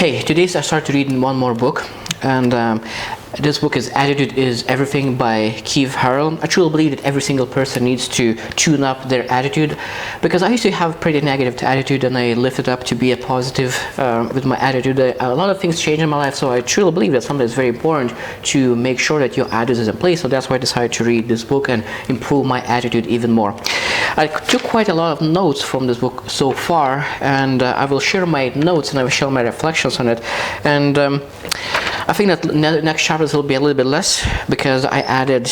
Hey, today I started reading one more book, and this book is Attitude is Everything by Harrell. I truly believe that every single person needs to tune up their attitude, because I used to have pretty negative attitude, and I lifted up to be a positive with my attitude. A lot of things changed in my life, so I truly believe that something is very important to make sure that your attitude is in place. So that's why I decided to read this book and improve my attitude even more. I took quite a lot of notes from this book so far, and I will share my notes and I will share my reflections on it. And I think that next chapters will be a little bit less, because I added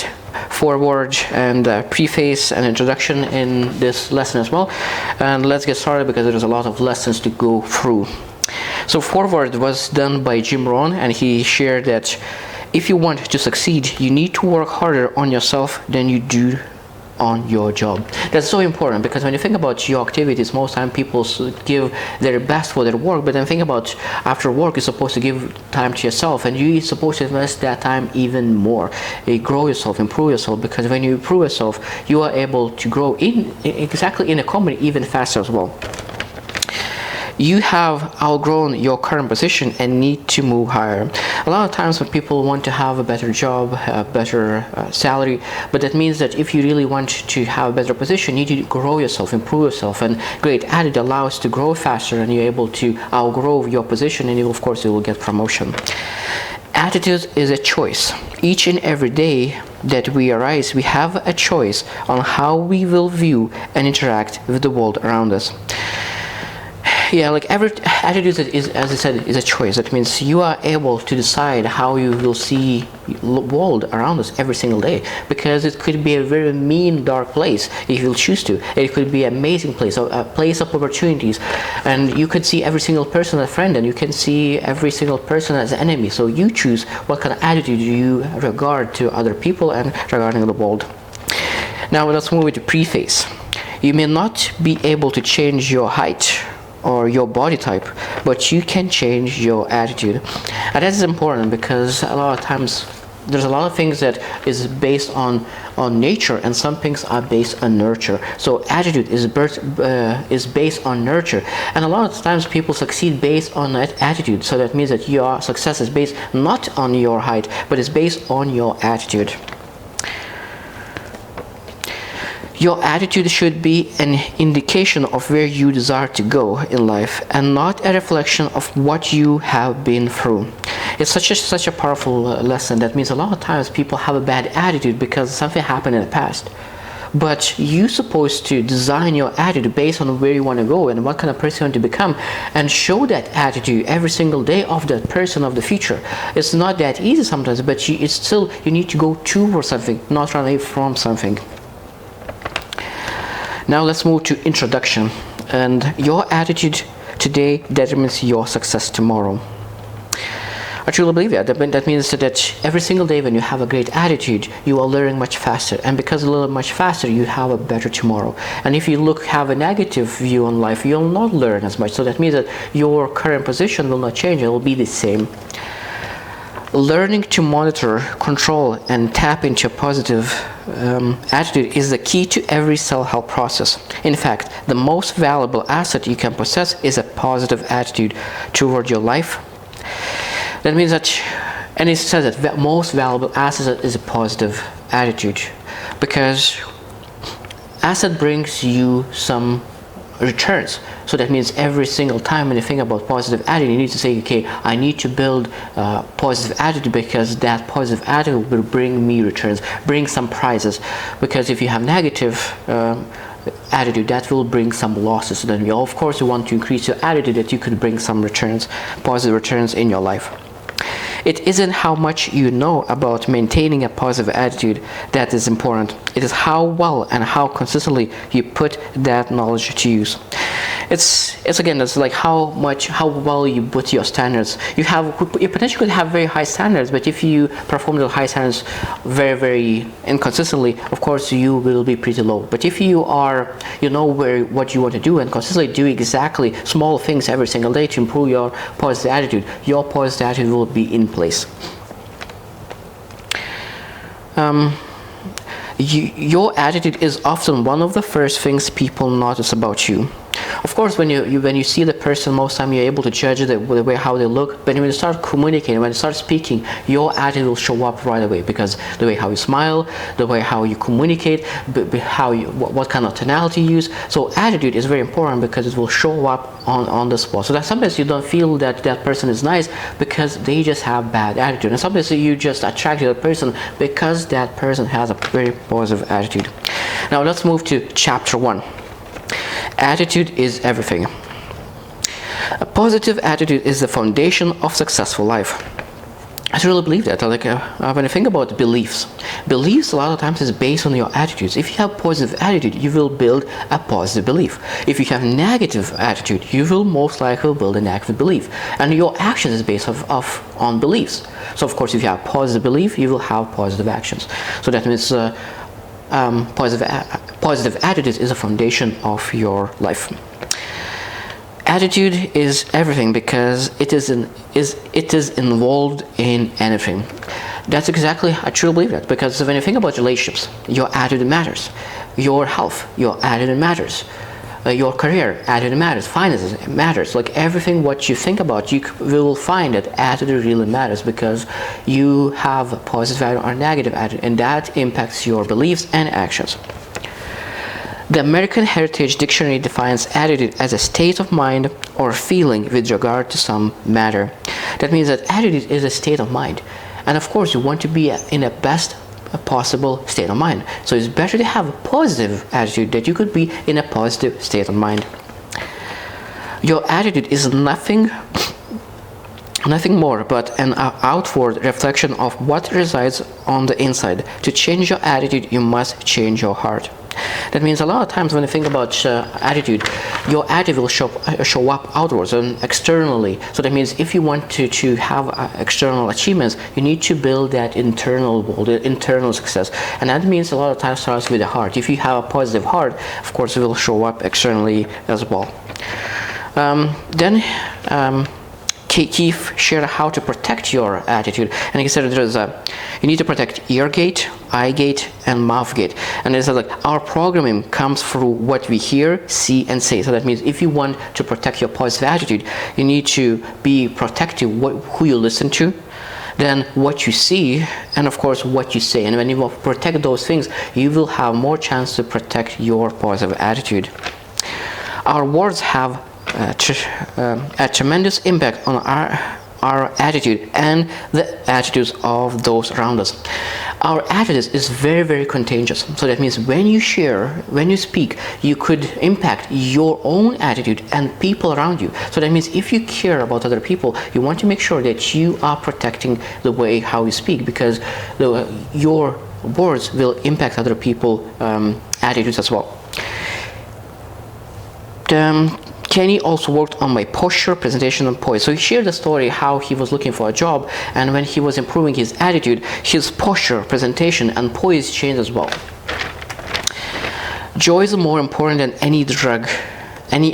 foreword and preface and introduction in this lesson as well. And let's get started, because there's a lot of lessons to go through. So foreword was done by Jim Rohn, and he shared that if you want to succeed, you need to work harder on yourself than you do on your job. That's so important, because when you think about your activities, most time people give their best for their work, but then think about after work, you're supposed to give time to yourself, and you're supposed to invest that time even more. Grow yourself, improve yourself, because when you improve yourself, you are able to grow in a company even faster as well. You have outgrown your current position and need to move higher. A lot of times when people want to have a better job, a better salary, but that means that if you really want to have a better position, you need to grow yourself, improve yourself, and great attitude allows to grow faster, and you're able to outgrow your position, and of course you will get promotion. Attitude is a choice. Each and every day that we arise, we have a choice on how we will view and interact with the world around us. Yeah, like every attitude is, as I said, is a choice. That means you are able to decide how you will see the world around us every single day, because it could be a very mean, dark place if you'll choose to. It could be an amazing place, a place of opportunities, and you could see every single person as a friend, and you can see every single person as an enemy. So you choose what kind of attitude you regard to other people and regarding the world. Now let's move to preface. You may not be able to change your height or your body type, but you can change your attitude. And that is important, because a lot of times there's a lot of things that is based on nature, and some things are based on nurture. So attitude is based on nurture, and a lot of times people succeed based on that attitude. So that means that your success is based not on your height, but it's based on your attitude. Your attitude should be an indication of where you desire to go in life, and not a reflection of what you have been through. It's such a powerful lesson. That means a lot of times people have a bad attitude because something happened in the past. But you're supposed to design your attitude based on where you want to go and what kind of person you want to become, and show that attitude every single day of that person of the future. It's not that easy sometimes, but you need to go towards something, not run away from something. Now let's move to introduction. And your attitude today determines your success tomorrow. I truly believe that. That means that every single day when you have a great attitude, you are learning much faster. And because you learn much faster, you have a better tomorrow. And if you have a negative view on life, you'll not learn as much. So that means that your current position will not change. It will be the same. Learning to monitor, control, and tap into a positive attitude is the key to every self-help process. In fact, the most valuable asset you can possess is a positive attitude toward your life. That means that, and it says that the most valuable asset is a positive attitude, because asset brings you some returns. So that means every single time when you think about positive attitude, you need to say, okay, I need to build positive attitude, because that positive attitude will bring me returns, bring some prizes. Because if you have negative attitude, that will bring some losses. So then of course you want to increase your attitude that you could bring some returns, positive returns in your life. It isn't how much you know about maintaining a positive attitude that is important. It is how well and how consistently you put that knowledge to use. It's like how well you put your standards. You potentially could have very high standards, but if you perform those high standards very inconsistently, of course you will be pretty low. But if you know what you want to do and consistently do exactly small things every single day to improve your positive attitude, your positive attitude will be in place. Your attitude is often one of the first things people notice about you. Of course, when you see the person, most time you're able to judge the way how they look. But when you start communicating, when you start speaking, your attitude will show up right away, because the way how you smile, the way how you communicate, what kind of tonality you use. So attitude is very important, because it will show up on the spot. So that sometimes you don't feel that that person is nice because they just have bad attitude, and sometimes you just attract that person because that person has a very positive attitude. Now let's move to chapter 1. Attitude is everything. A positive attitude is the foundation of successful life. I really believe that. When I think about beliefs a lot of times is based on your attitudes. If you have positive attitude, you will build a positive belief. If you have negative attitude, you will most likely build a negative belief. And your actions is based on beliefs. So of course, if you have positive belief, you will have positive actions. So that means positive attitude is a foundation of your life. Attitude is everything, because it is involved in anything. That's exactly, I truly believe that, because when you think about relationships, your attitude matters. Your health, your attitude matters. Your career, attitude matters. Finances, it matters. Like everything what you think about, you will find that attitude really matters, because you have a positive attitude or negative attitude, and that impacts your beliefs and actions. The American Heritage Dictionary defines attitude as a state of mind or feeling with regard to some matter. That means that attitude is a state of mind. And of course, you want to be in the best possible state of mind. So it's better to have a positive attitude, that you could be in a positive state of mind. Your attitude is nothing more but an outward reflection of what resides on the inside. To change your attitude, you must change your heart. That means a lot of times when you think about attitude, your attitude will show up outwards and externally. So that means if you want to have external achievements, you need to build that internal goal, the internal success. And that means a lot of times starts with the heart. If you have a positive heart, of course it will show up externally as well. Keith shared how to protect your attitude, and he said you need to protect ear gate, eye gate, and mouth gate. And he said our programming comes through what we hear, see, and say. So that means if you want to protect your positive attitude, you need to be protective who you listen to, then what you see, and of course what you say. And when you protect those things, you will have more chance to protect your positive attitude. Our words have a tremendous impact on our attitude and the attitudes of those around us. Our attitude is very, very contagious. So that means when you share, when you speak, you could impact your own attitude and people around you. So that means if you care about other people, you want to make sure that you are protecting the way how you speak, because your words will impact other people's attitudes as well. Kenny also worked on my posture, presentation, and poise. So he shared the story how he was looking for a job, and when he was improving his attitude, his posture, presentation, and poise changed as well. Joy is more important than any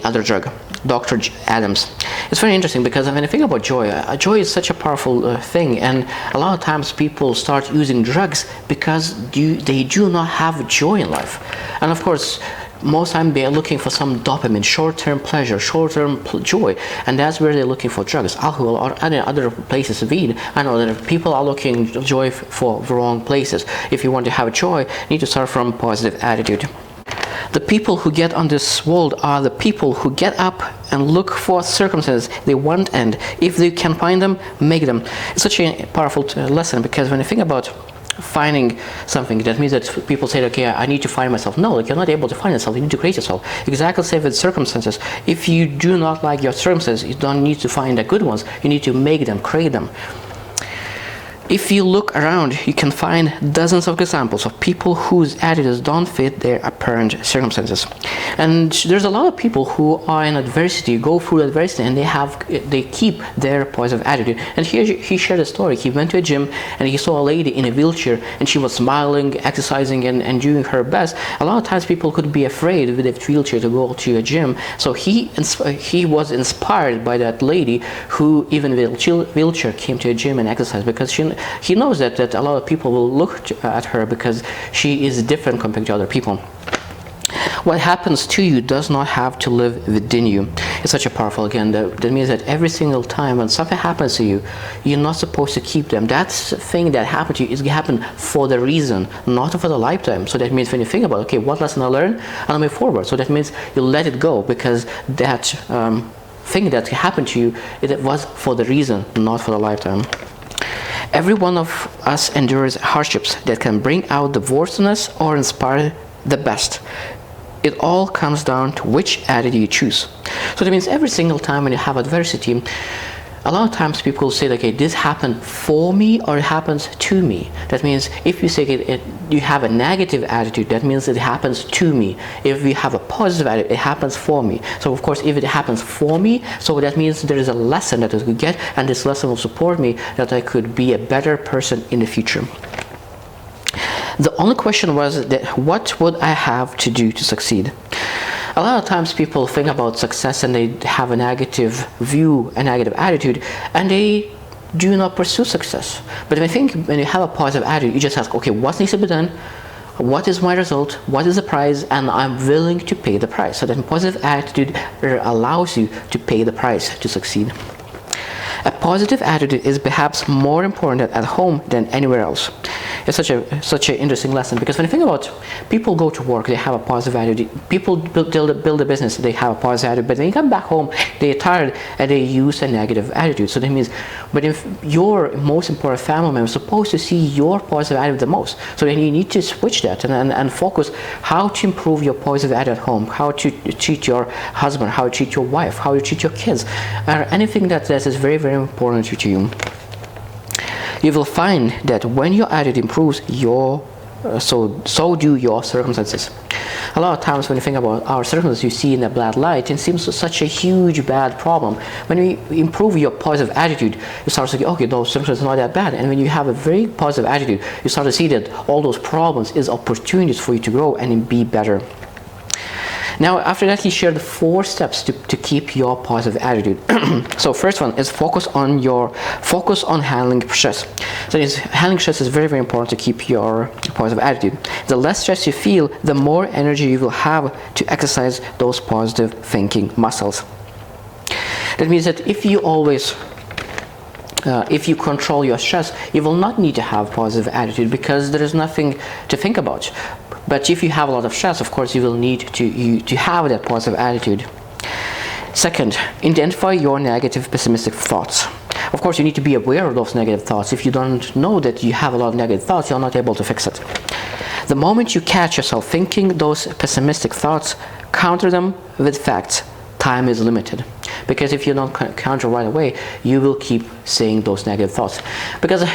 other drug. Dr. Adams. It's very interesting, because when I think about joy, joy is such a powerful thing, and a lot of times people start using drugs because they do not have joy in life. And of course, most time they are looking for some dopamine, short-term pleasure, short-term joy, and that's where they're looking for drugs, alcohol, or other places, weed. I know that people are looking joy for the wrong places. If you want to have joy, you need to start from positive attitude. The people who get on this world are the people who get up and look for circumstances they want, and if they can find them, make them. It's such a powerful lesson, because when you think about finding something, that means that people say, okay, I need to find myself. No, you're not able to find yourself. You need to create yourself. Exactly the same with circumstances. If you do not like your circumstances, you don't need to find the good ones. You need to make them, create them. If you look around, you can find dozens of examples of people whose attitudes don't fit their apparent circumstances. And there's a lot of people who are in adversity, go through adversity, and they keep their positive attitude. And here he shared a story. He went to a gym and he saw a lady in a wheelchair, and she was smiling, exercising, and doing her best. A lot of times people could be afraid with a wheelchair to go to a gym. So he was inspired by that lady who, even with a wheelchair, came to a gym and exercised, because he knows that a lot of people will look at her because she is different compared to other people. What happens to you does not have to live within you. It's such a powerful, again, that means that every single time when something happens to you, you're not supposed to keep them. That thing that happened to you is going to happen for the reason, not for the lifetime. So that means when you think about, okay, what lesson I learned, I'll move forward. So that means you let it go, because that thing that happened to you, it was for the reason, not for the lifetime. Every one of us endures hardships that can bring out the worst in us or inspire the best. It all comes down to which attitude you choose. So that means every single time when you have adversity, a lot of times people say, okay, this happened for me or it happens to me. That means if you say you have a negative attitude, that means it happens to me. If you have a positive attitude, it happens for me. So of course, if it happens for me, so that means there is a lesson that I could get, and this lesson will support me that I could be a better person in the future. The only question was that what would I have to do to succeed? A lot of times people think about success and they have a negative view, a negative attitude, and they do not pursue success. But I think when you have a positive attitude, you just ask, okay, what needs to be done? What is my result? What is the price? And I'm willing to pay the price. So that positive attitude allows you to pay the price to succeed. A positive attitude is perhaps more important at home than anywhere else. It's such an interesting lesson, because when you think about people go to work, they have a positive attitude. People build a business, they have a positive attitude. But when you come back home, they're tired and they use a negative attitude. So that means, but if your most important family member is supposed to see your positive attitude the most, so then you need to switch that and focus how to improve your positive attitude at home, how to treat your husband, how to treat your wife, how to treat your kids, or anything that is very, very important to you. You will find that when your attitude improves, so do your circumstances. A lot of times when you think about our circumstances, you see in a bad light, it seems such a huge bad problem. When you improve your positive attitude, you start to say, okay, those circumstances are not that bad. And when you have a very positive attitude, you start to see that all those problems is opportunities for you to grow and be better. Now, after that, he shared 4 steps to keep your positive attitude. So first one is focus on handling stress. So handling stress is very, very important to keep your positive attitude. The less stress you feel, the more energy you will have to exercise those positive thinking muscles. That means that if you control your stress, you will not need to have positive attitude, because there is nothing to think about. But if you have a lot of stress, of course, you will need to have that positive attitude. Second, identify your negative, pessimistic thoughts. Of course, you need to be aware of those negative thoughts. If you don't know that you have a lot of negative thoughts, you're not able to fix it. The moment you catch yourself thinking those pessimistic thoughts, counter them with facts. Time is limited. Because if you don't counter right away, you will keep saying those negative thoughts. Because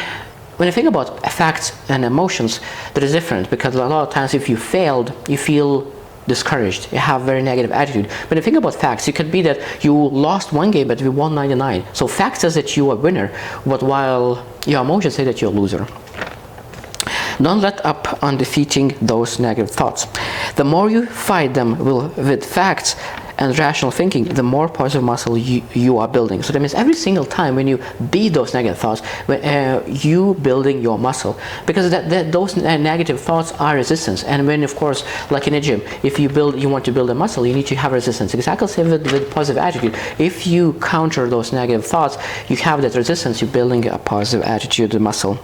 when you think about facts and emotions, that is different, because a lot of times if you failed, you feel discouraged, you have very negative attitude. When you think about facts, it could be that you lost 1 game but you won 99. So facts says that you are a winner, but while your emotions say that you're a loser. Don't let up on defeating those negative thoughts. The more you fight them with facts and rational thinking, the more positive muscle you are building. So that means every single time when you beat those negative thoughts, you building your muscle, because those negative thoughts are resistance. And when, of course, like in a gym, if you want to build a muscle, you need to have resistance. Exactly the same with positive attitude. If you counter those negative thoughts, you have that resistance. You're building a positive attitude muscle.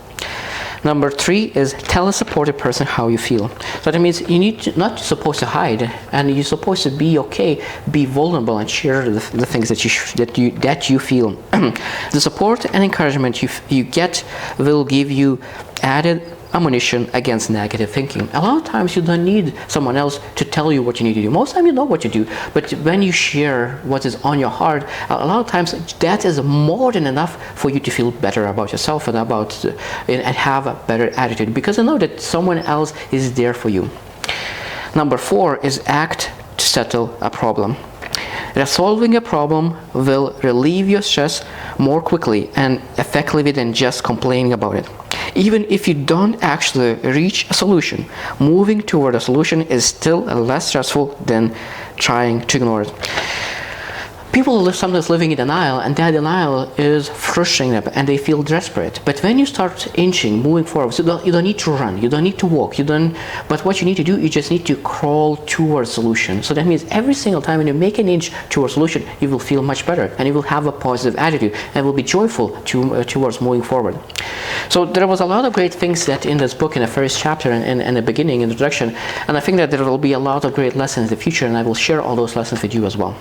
Number 3 is tell a supportive person how you feel. So that means you need to, not supposed to hide, and you're supposed to be okay, be vulnerable, and share the things that you feel. The support and encouragement you get will give you added ammunition against negative thinking. A lot of times you don't need someone else to tell you what you need to do. Most of the time you know what to do, but when you share what is on your heart, a lot of times that is more than enough for you to feel better about yourself and have a better attitude, because you know that someone else is there for you. Number 4 is act to settle a problem. Resolving a problem will relieve your stress more quickly and effectively than just complaining about it. Even if you don't actually reach a solution, moving toward a solution is still less stressful than trying to ignore it. People are sometimes living in denial, and that denial is frustrating them, and they feel desperate. But when you start inching, moving forward, so you don't need to run, you don't need to walk, but what you need to do, you just need to crawl towards solution. So that means every single time when you make an inch towards solution, you will feel much better, and you will have a positive attitude, and will be joyful towards moving forward. So there was a lot of great things that in this book, in the first chapter and the beginning, introduction, and I think that there will be a lot of great lessons in the future, and I will share all those lessons with you as well.